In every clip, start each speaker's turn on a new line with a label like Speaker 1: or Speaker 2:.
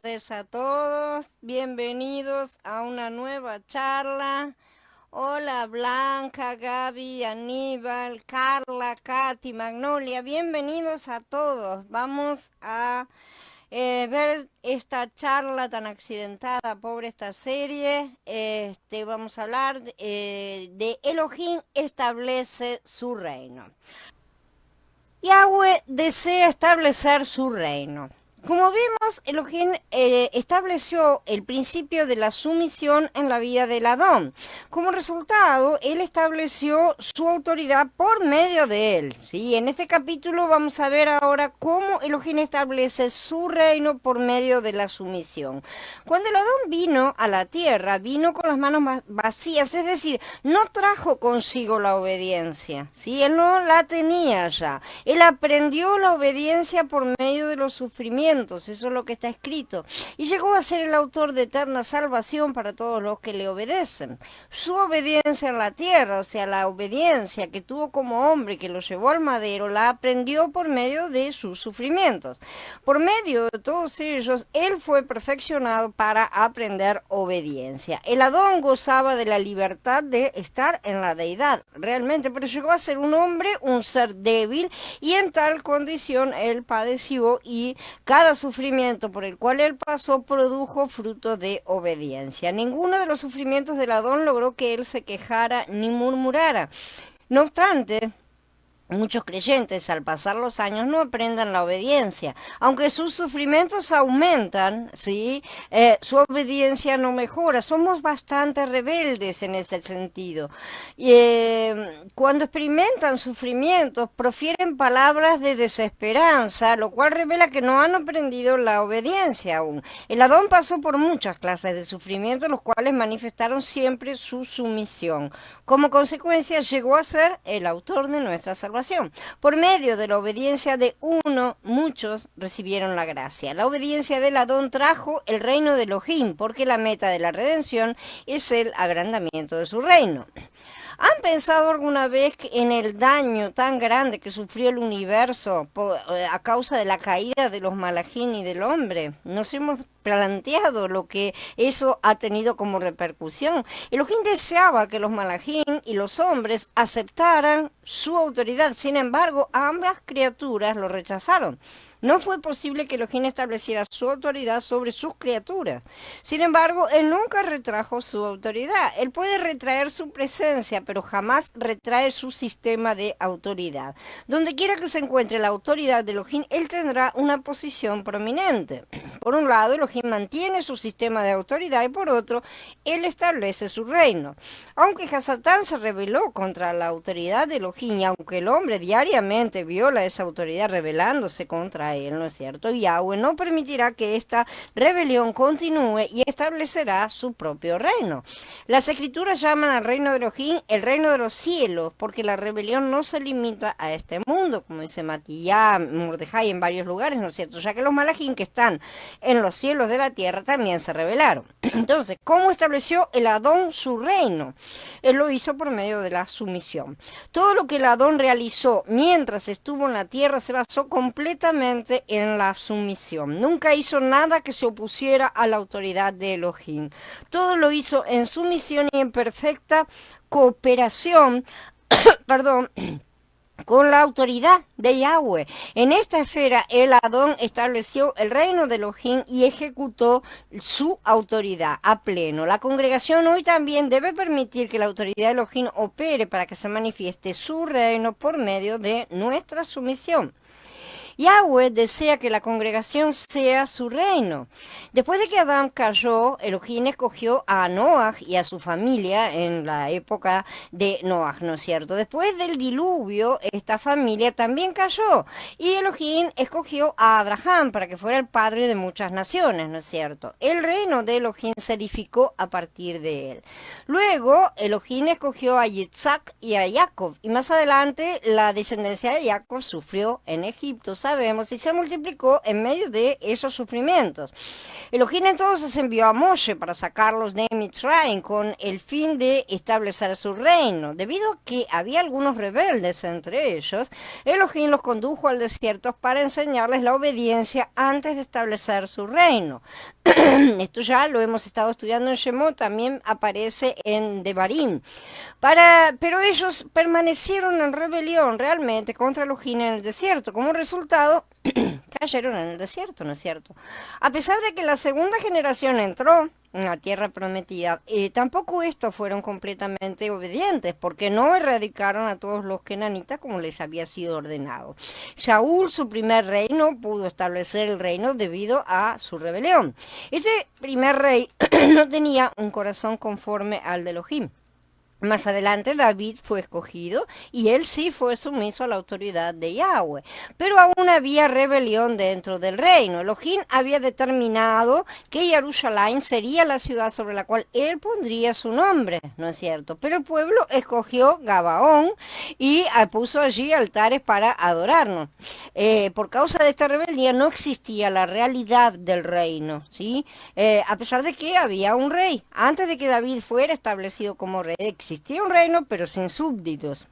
Speaker 1: tardes a todos, bienvenidos a una nueva charla. Hola Blanca, Gaby, Aníbal, Carla, Katy, Magnolia, bienvenidos a todos. Vamos a ver esta charla tan accidentada, pobre esta serie. Vamos a hablar de Elohim establece su reino. Yahweh desea establecer su reino. Como vimos, Elohim estableció el principio de la sumisión en la vida del Adón. Como resultado, él estableció su autoridad por medio de él. ¿Sí? En este capítulo vamos a ver ahora cómo Elohim establece su reino por medio de la sumisión. Cuando el Adón vino a la tierra, vino con las manos vacías, es decir, no trajo consigo la obediencia. ¿Sí? Él no la tenía ya. Él aprendió la obediencia por medio de los sufrimientos. Eso es lo que está escrito. Y llegó a ser el autor de eterna salvación para todos los que le obedecen. Su obediencia en la tierra, o sea, la obediencia que tuvo como hombre que lo llevó al madero, la aprendió por medio de sus sufrimientos. Por medio de todos ellos, él fue perfeccionado para aprender obediencia. El Adón gozaba de la libertad de estar en la deidad, realmente, pero llegó a ser un hombre, un ser débil, y en tal condición él padeció y cada sufrimiento por el cual él pasó produjo fruto de obediencia. Ninguno de los sufrimientos del Adón logró que él se quejara ni murmurara. No obstante, muchos creyentes al pasar los años no aprendan la obediencia. Aunque sus sufrimientos aumentan, ¿sí? Su obediencia no mejora. Somos bastante rebeldes en ese sentido. Cuando experimentan sufrimientos, profieren palabras de desesperanza, lo cual revela que no han aprendido la obediencia aún. El Adón pasó por muchas clases de sufrimiento, los cuales manifestaron siempre su sumisión. Como consecuencia, llegó a ser el autor de nuestra salvación. Por medio de la obediencia de uno, muchos recibieron la gracia. La obediencia del Adón trajo el reino de Elohim, porque la meta de la redención es el agrandamiento de su reino. ¿Han pensado alguna vez en el daño tan grande que sufrió el universo a causa de la caída de los malajim y del hombre? Nos hemos planteado lo que eso ha tenido como repercusión. Elohim deseaba que los malajim y los hombres aceptaran su autoridad. Sin embargo, ambas criaturas lo rechazaron. No fue posible que Elohim estableciera su autoridad sobre sus criaturas. Sin embargo, él nunca retrajo su autoridad. Él puede retraer su presencia, pero jamás retrae su sistema de autoridad. Donde quiera que se encuentre la autoridad de Elohim, él tendrá una posición prominente. Por un lado, Elohim mantiene su sistema de autoridad y por otro, él establece su reino. Aunque Hasatán se rebeló contra la autoridad de Elohim y aunque el hombre diariamente viola esa autoridad rebelándose contra él, ¿no es cierto? Yahweh no permitirá que esta rebelión continúe y establecerá su propio reino. Las escrituras llaman al reino de Elohim el reino de los cielos, porque la rebelión no se limita a este mundo, como dice Matillá, Mordejai en varios lugares, ¿no es cierto? Ya que los malajim que están en los cielos de la tierra también se rebelaron. Entonces, ¿cómo estableció el Adón su reino? Él lo hizo por medio de la sumisión. Todo lo que el Adón realizó mientras estuvo en la tierra se basó completamente en la sumisión. Nunca hizo nada que se opusiera a la autoridad de Elohim. Todo lo hizo en sumisión y en perfecta cooperación, perdón, con la autoridad de Yahweh. En esta esfera, el Adón estableció el reino de Elohim y ejecutó su autoridad a pleno. La congregación hoy también debe permitir que la autoridad de Elohim opere para que se manifieste su reino por medio de nuestra sumisión. Yahweh desea que la congregación sea su reino. Después de que Adán cayó, Elohim escogió a Noah y a su familia en la época de Noah, ¿no es cierto? Después del diluvio, esta familia también cayó y Elohim escogió a Abraham para que fuera el padre de muchas naciones, ¿no es cierto? El reino de Elohim se edificó a partir de él. Luego, Elohim escogió a Yitzhak y a Jacob y más adelante la descendencia de Jacob sufrió en Egipto. sabemos, y se multiplicó en medio de esos sufrimientos. Elohim entonces envió a Moshe para sacarlos de Mitzrayim con el fin de establecer su reino. Debido a que había algunos rebeldes entre ellos, Elohim los condujo al desierto para enseñarles la obediencia antes de establecer su reino. Esto ya lo hemos estado estudiando en Shemot, también aparece en Devarim. Pero ellos permanecieron en rebelión realmente contra Elohim en el desierto. Como resultado, cayeron en el desierto, ¿no es cierto? A pesar de que la segunda generación entró en la tierra prometida, tampoco estos fueron completamente obedientes, porque no erradicaron a todos los kenanitas como les había sido ordenado. Shaul, su primer rey, no pudo establecer el reino debido a su rebelión. Este primer rey no tenía un corazón conforme al de Elohim. Más adelante David fue escogido y él sí fue sumiso a la autoridad de Yahweh. Pero aún había rebelión dentro del reino. Elohim había determinado que Jerusalén sería la ciudad sobre la cual él pondría su nombre, ¿no es cierto? Pero el pueblo escogió Gabaón y puso allí altares para adorarnos. Por causa de esta rebeldía no existía la realidad del reino, ¿sí? A pesar de que había un rey. Antes de que David fuera establecido como rey, existía un reino, pero sin súbditos.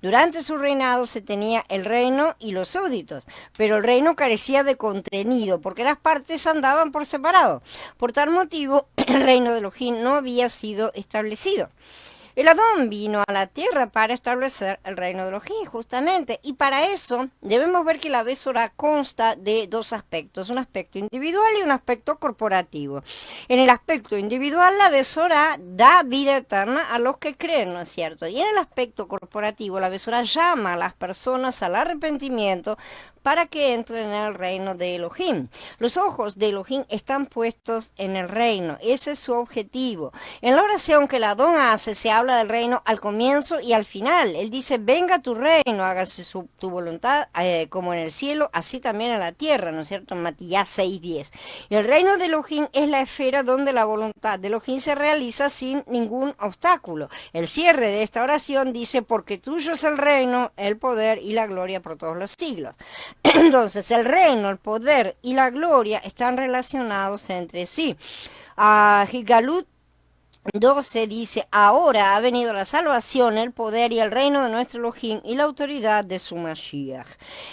Speaker 1: Durante su reinado se tenía el reino y los súbditos, pero el reino carecía de contenido, porque las partes andaban por separado. Por tal motivo, el reino de Elohim no había sido establecido. El Adón vino a la tierra para establecer el reino de Elohim, justamente, y para eso debemos ver que la Besorá consta de dos aspectos, un aspecto individual y un aspecto corporativo. En el aspecto individual, la Besorá da vida eterna a los que creen, ¿no es cierto? Y en el aspecto corporativo, la Besorá llama a las personas al arrepentimiento para que entren en el reino de Elohim. Los ojos de Elohim están puestos en el reino, ese es su objetivo. En la oración que el Adón hace, se habla del reino al comienzo y al final. Él dice, venga tu reino, hágase tu voluntad como en el cielo, así también en la tierra, ¿no es cierto? En Matías 6:10. Y el reino de Elohim es la esfera donde la voluntad de Elohim se realiza sin ningún obstáculo. El cierre de esta oración dice, porque tuyo es el reino, el poder y la gloria por todos los siglos. Entonces, el reino, el poder y la gloria están relacionados entre sí. Gigalut 12 dice, ahora ha venido la salvación, el poder y el reino de nuestro Elohim y la autoridad de su Mashiach.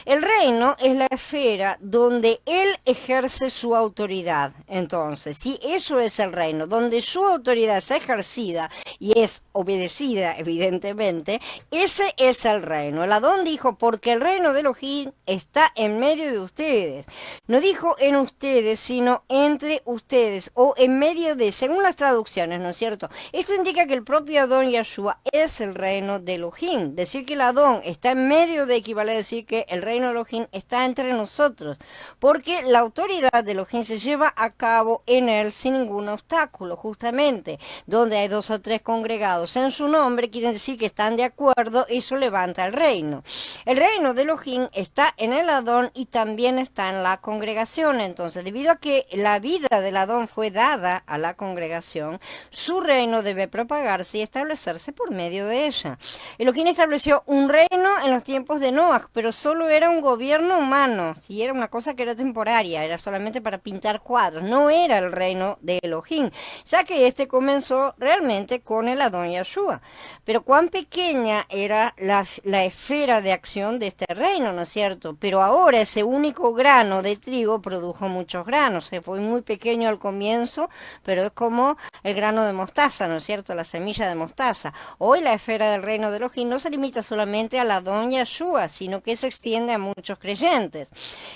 Speaker 1: El reino es la esfera donde él ejerce su autoridad. Entonces, si eso es el reino, donde su autoridad es ejercida y es obedecida, evidentemente, ese es el reino. El Adón dijo, porque el reino de Elohim está en medio de ustedes. No dijo en ustedes, sino entre ustedes o en medio de, según las traducciones, ¿no es cierto? Esto indica que el propio Adón Yahshua es el reino de Elohim. Decir que el Adón está en medio de equivale a decir que el reino de Elohim está entre nosotros, porque la autoridad de Elohim se lleva a cabo en él sin ningún obstáculo, justamente. Donde hay 2 o 3 congregados en su nombre, quieren decir que están de acuerdo, eso levanta el reino. El reino de Elohim está en el Adón y también está en la congregación. Entonces, debido a que la vida del Adón fue dada a la congregación, su reino debe propagarse y establecerse por medio de ella. Elohim estableció un reino en los tiempos de Noah, pero solo era un gobierno humano, sí, era una cosa que era temporaria, era solamente para pintar cuadros, no era el reino de Elohim, ya que este comenzó realmente con el Adón Yahshua. Pero cuán pequeña era la esfera de acción de este reino, ¿no es cierto? Pero ahora ese único grano de trigo produjo muchos granos, fue muy pequeño al comienzo, pero es como el grano de mostaza, ¿no es cierto? La semilla de mostaza. Hoy la esfera del reino de Elohim no se limita solamente al Adón Yahshua, sino que se extiende a muchos creyentes.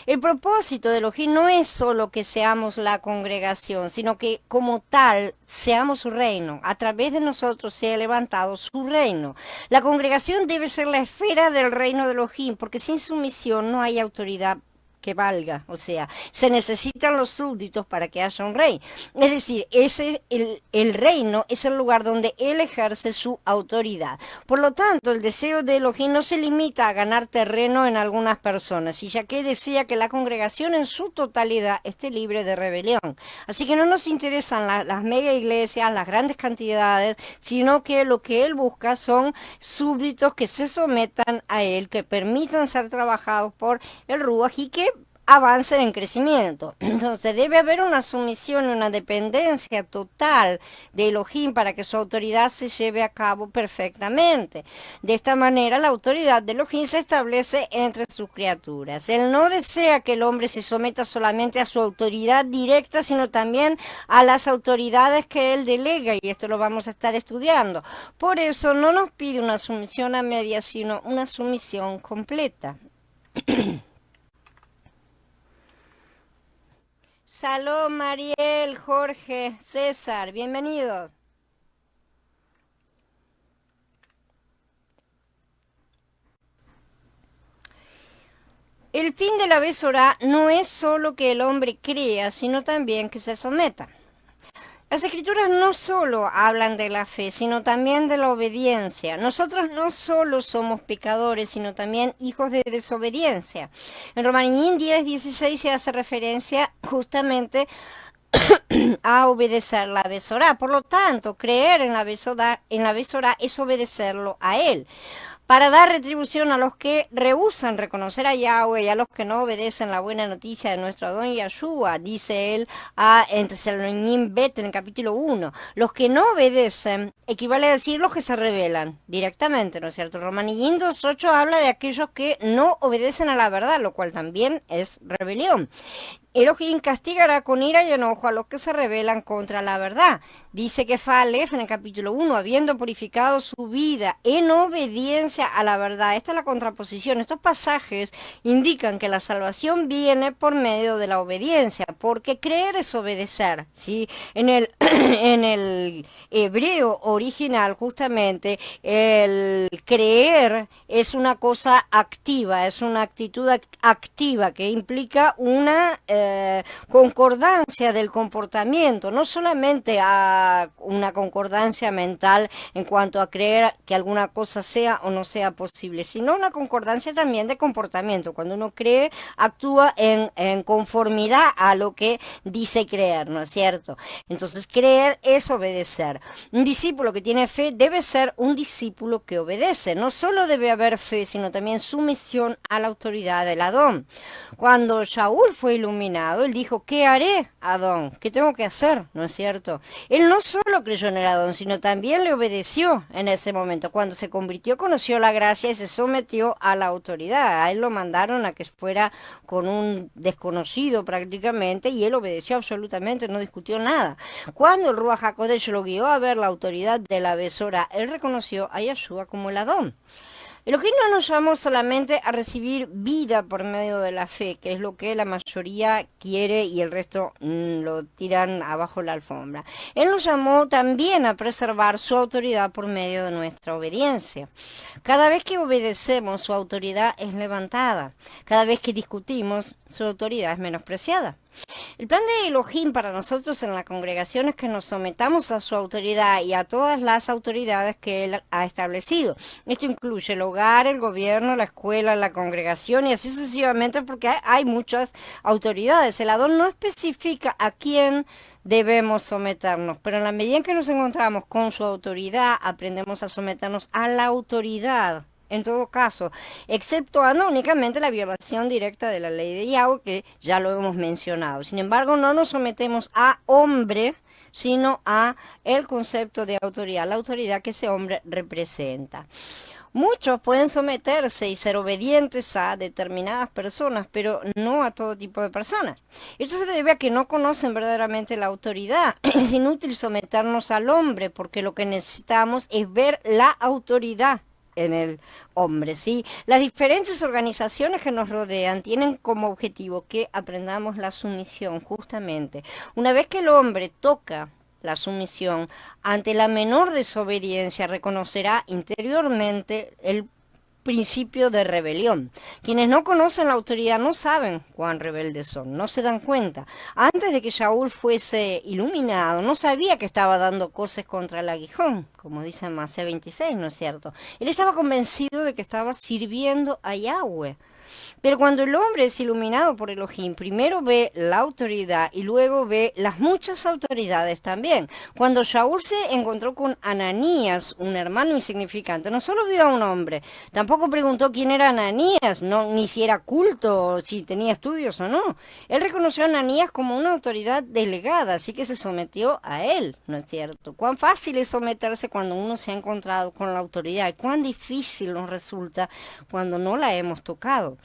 Speaker 1: El propósito de Elohim no es solo que seamos la congregación, sino que como tal seamos su reino. A través de nosotros sea levantado su reino. La congregación debe ser la esfera del reino de Elohim, porque sin sumisión no hay autoridad que valga, o sea, se necesitan los súbditos para que haya un rey. Es decir, el reino es el lugar donde él ejerce su autoridad. Por lo tanto, el deseo de Elohim no se limita a ganar terreno en algunas personas, y ya que desea que la congregación en su totalidad esté libre de rebelión. Así que no nos interesan las mega iglesias, las grandes cantidades, sino que lo que él busca son súbditos que se sometan a él, que permitan ser trabajados por el Ruach y que avancen en crecimiento. Entonces debe haber una sumisión y una dependencia total de Elohim para que su autoridad se lleve a cabo perfectamente. De esta manera la autoridad de Elohim se establece entre sus criaturas. Él no desea que el hombre se someta solamente a su autoridad directa, sino también a las autoridades que él delega, y esto lo vamos a estar estudiando. Por eso no nos pide una sumisión a medias, sino una sumisión completa. Salón, Mariel, Jorge, César, bienvenidos. El fin de la Besorá no es solo que el hombre crea, sino también que se someta. Las escrituras no solo hablan de la fe, sino también de la obediencia. Nosotros no solo somos pecadores, sino también hijos de desobediencia. En Romanín 10:16 se hace referencia justamente a obedecer la Besorá. Por lo tanto, creer en la Besorá es obedecerlo a él, para dar retribución a los que rehúsan reconocer a Yahweh y a los que no obedecen la buena noticia de nuestro Adón Yahshua, dice él en Tesalonicenses Bet, en el capítulo 1. Los que no obedecen equivale a decir los que se rebelan directamente, ¿no es cierto? Romanín 2:8 habla de aquellos que no obedecen a la verdad, lo cual también es rebelión. Elohim castigará con ira y enojo a los que se rebelan contra la verdad. Dice que Falef en el capítulo 1, habiendo purificado su vida en obediencia a la verdad. Esta es la contraposición. Estos pasajes indican que la salvación viene por medio de la obediencia, porque creer es obedecer, ¿sí? En el hebreo original, justamente, el creer es una cosa activa, es una actitud activa que implica una concordancia del comportamiento, no solamente a una concordancia mental en cuanto a creer que alguna cosa sea o no sea posible, sino una concordancia también de comportamiento. Cuando uno cree, actúa en conformidad a lo que dice creer, ¿no es cierto? Entonces creer es obedecer. Un discípulo que tiene fe debe ser un discípulo que obedece. No solo debe haber fe, sino también sumisión a la autoridad del Adón. Cuando Shaul fue iluminado, él dijo: ¿qué haré, Adón? ¿Qué tengo que hacer? ¿No es cierto? Él no solo creyó en el Adón, sino también le obedeció en ese momento. Cuando se convirtió, conoció la gracia y se sometió a la autoridad. A él lo mandaron a que fuera con un desconocido prácticamente, y él obedeció absolutamente, no discutió nada. Cuando el Ruach HaKodesh lo guió a ver la autoridad de la Besorá, él reconoció a Yahshua como el Adón. Elohim no nos llamó solamente a recibir vida por medio de la fe, que es lo que la mayoría quiere y el resto lo tiran abajo la alfombra. Él nos llamó también a preservar su autoridad por medio de nuestra obediencia. Cada vez que obedecemos, su autoridad es levantada. Cada vez que discutimos, su autoridad es menospreciada. El plan de Elohim para nosotros en la congregación es que nos sometamos a su autoridad y a todas las autoridades que él ha establecido. Esto incluye el hogar, el gobierno, la escuela, la congregación y así sucesivamente, porque hay muchas autoridades. El Adón no especifica a quién debemos someternos, pero en la medida en que nos encontramos con su autoridad, aprendemos a someternos a la autoridad. En todo caso, exceptuando únicamente la violación directa de la ley de Yahweh, que ya lo hemos mencionado. Sin embargo, no nos sometemos a hombre, sino a el concepto de autoridad, la autoridad que ese hombre representa. Muchos pueden someterse y ser obedientes a determinadas personas, pero no a todo tipo de personas. Esto se debe a que no conocen verdaderamente la autoridad. Es inútil someternos al hombre, porque lo que necesitamos es ver la autoridad en el hombre, ¿sí? Las diferentes organizaciones que nos rodean tienen como objetivo que aprendamos la sumisión, justamente. Una vez que el hombre toca la sumisión, ante la menor desobediencia reconocerá interiormente el principio de rebelión. Quienes no conocen la autoridad no saben cuán rebeldes son, no se dan cuenta. Antes de que Shaul fuese iluminado, no sabía que estaba dando cosas contra el aguijón, como dice en Mateo 26, ¿no es cierto? Él estaba convencido de que estaba sirviendo a Yahweh. Pero cuando el hombre es iluminado por Elohim, primero ve la autoridad y luego ve las muchas autoridades también. Cuando Shaul se encontró con Ananías, un hermano insignificante, no solo vio a un hombre, tampoco preguntó quién era Ananías, no, ni si era culto, o si tenía estudios o no. Él reconoció a Ananías como una autoridad delegada, así que se sometió a él, ¿no es cierto? Cuán fácil es someterse cuando uno se ha encontrado con la autoridad, cuán difícil nos resulta cuando no la hemos tocado.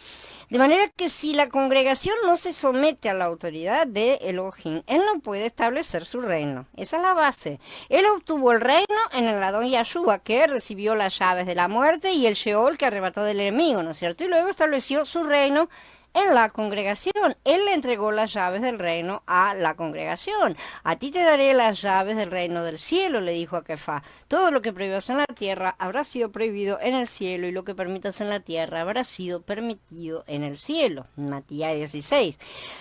Speaker 1: De manera que si la congregación no se somete a la autoridad de Elohim, él no puede establecer su reino. Esa es la base. Él obtuvo el reino en el Adón Yahshua, que recibió las llaves de la muerte y el Sheol que arrebató del enemigo, ¿no es cierto? Y luego estableció su reino en la congregación. Él le entregó las llaves del reino a la congregación. A ti te daré las llaves del reino del cielo, le dijo a Kefá. Todo lo que prohibas en la tierra habrá sido prohibido en el cielo, y lo que permitas en la tierra habrá sido permitido en el cielo. Matías 16.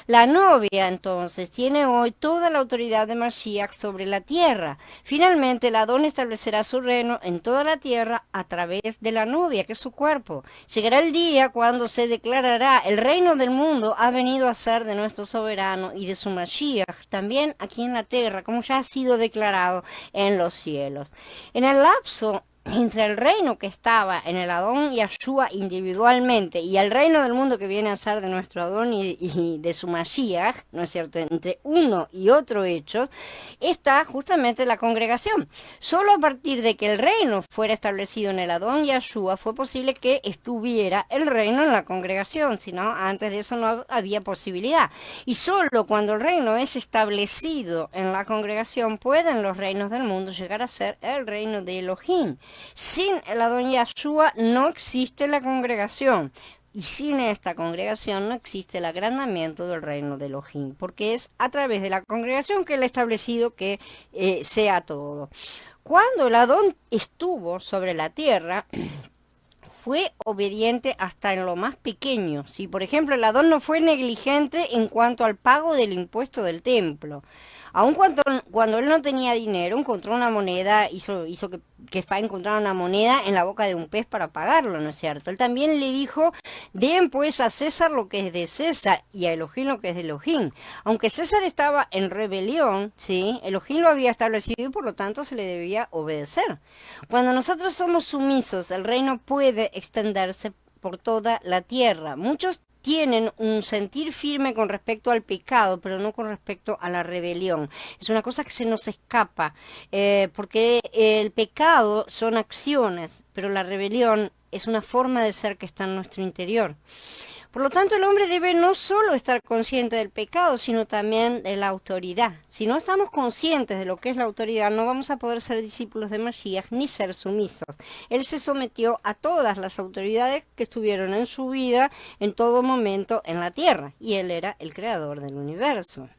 Speaker 1: La novia, entonces, tiene hoy toda la autoridad de Mashiach sobre la tierra. Finalmente, el Adón establecerá su reino en toda la tierra a través de la novia, que es su cuerpo. Llegará el día cuando se declarará: el reino del mundo ha venido a ser de nuestro soberano y de su Mashiach, también aquí en la tierra, como ya ha sido declarado en los cielos. En el lapso entre el reino que estaba en el Adón Yahshua individualmente y el reino del mundo que viene a ser de nuestro Adón y de su Mashiach, ¿no es cierto?, entre uno y otro hecho, está justamente la congregación. Solo a partir de que el reino fuera establecido en el Adón Yahshua fue posible que estuviera el reino en la congregación, si no, antes de eso no había posibilidad. Y solo cuando el reino es establecido en la congregación pueden los reinos del mundo llegar a ser el reino de Elohim. Sin el Adón Yahshua no existe la congregación, y sin esta congregación no existe el agrandamiento del reino de Elohim, porque es a través de la congregación que él ha establecido que sea todo. Cuando el Adón estuvo sobre la tierra, fue obediente hasta en lo más pequeño. Si, por ejemplo, el Adón no fue negligente en cuanto al pago del impuesto del templo. Aun cuando él no tenía dinero, encontró una moneda, hizo que Fa encontrara una moneda en la boca de un pez para pagarlo, ¿no es cierto? Él también le dijo: den pues a César lo que es de César y a Elohim lo que es de Elohim. Aunque César estaba en rebelión, ¿sí?, Elohim lo había establecido y por lo tanto se le debía obedecer. Cuando nosotros somos sumisos, el reino puede extenderse por toda la tierra. Muchos tienen un sentir firme con respecto al pecado, pero no con respecto a la rebelión. Es una cosa que se nos escapa, porque el pecado son acciones, pero la rebelión es una forma de ser que está en nuestro interior. Por lo tanto, el hombre debe no solo estar consciente del pecado, sino también de la autoridad. Si no estamos conscientes de lo que es la autoridad, no vamos a poder ser discípulos de Mashiach ni ser sumisos. Él se sometió a todas las autoridades que estuvieron en su vida en todo momento en la tierra, y él era el creador del universo.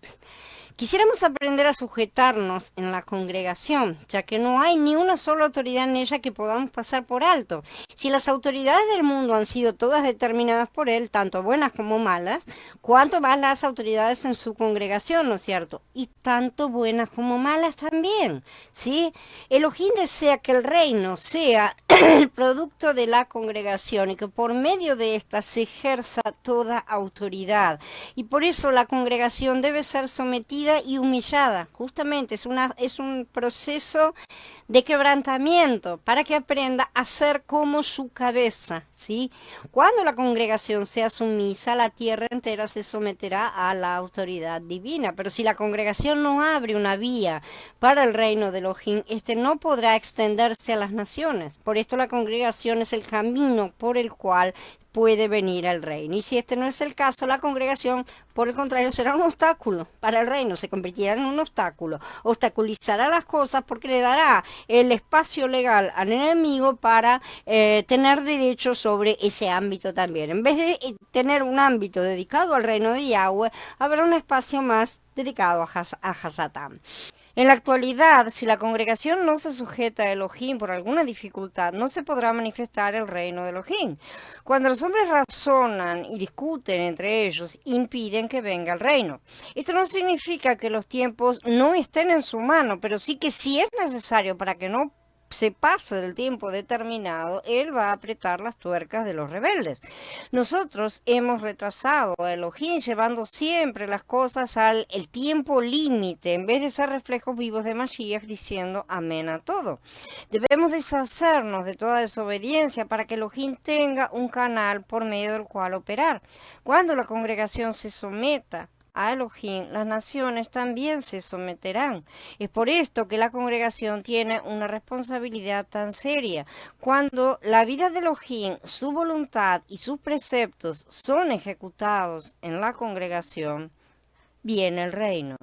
Speaker 1: Quisiéramos aprender a sujetarnos en la congregación, ya que no hay ni una sola autoridad en ella que podamos pasar por alto. Si las autoridades del mundo han sido todas determinadas por él, tanto buenas como malas, ¿cuánto más las autoridades en su congregación, no es cierto? Y tanto buenas como malas también, ¿sí? Elohim desea que el reino sea el producto de la congregación y que por medio de esta se ejerza toda autoridad. Y por eso la congregación debe ser sometida y humillada. Justamente es un proceso de quebrantamiento para que aprenda a ser como su cabeza, ¿sí? Cuando la congregación sea sumisa, la tierra entera se someterá a la autoridad divina. Pero si la congregación no abre una vía para el reino de Elohim, este no podrá extenderse a las naciones. Por esto la congregación es el camino por el cual puede venir al reino. Y si este no es el caso, la congregación, por el contrario, será un obstáculo para el reino, se convertirá en un obstáculo, obstaculizará las cosas porque le dará el espacio legal al enemigo para tener derecho sobre ese ámbito también. En vez de tener un ámbito dedicado al reino de Yahweh, habrá un espacio más dedicado a Hasatán. En la actualidad, si la congregación no se sujeta a Elohim por alguna dificultad, no se podrá manifestar el reino de Elohim. Cuando los hombres razonan y discuten entre ellos, impiden que venga el reino. Esto no significa que los tiempos no estén en su mano, pero sí que si es necesario para que no se pase del tiempo determinado, él va a apretar las tuercas de los rebeldes. Nosotros hemos retrasado a Elohim llevando siempre las cosas al el tiempo límite, en vez de ser reflejos vivos de Mashiach diciendo amén a todo. Debemos deshacernos de toda desobediencia para que Elohim tenga un canal por medio del cual operar. Cuando la congregación se someta a Elohim, las naciones también se someterán. Es por esto que la congregación tiene una responsabilidad tan seria. Cuando la vida de Elohim, su voluntad y sus preceptos son ejecutados en la congregación, viene el reino.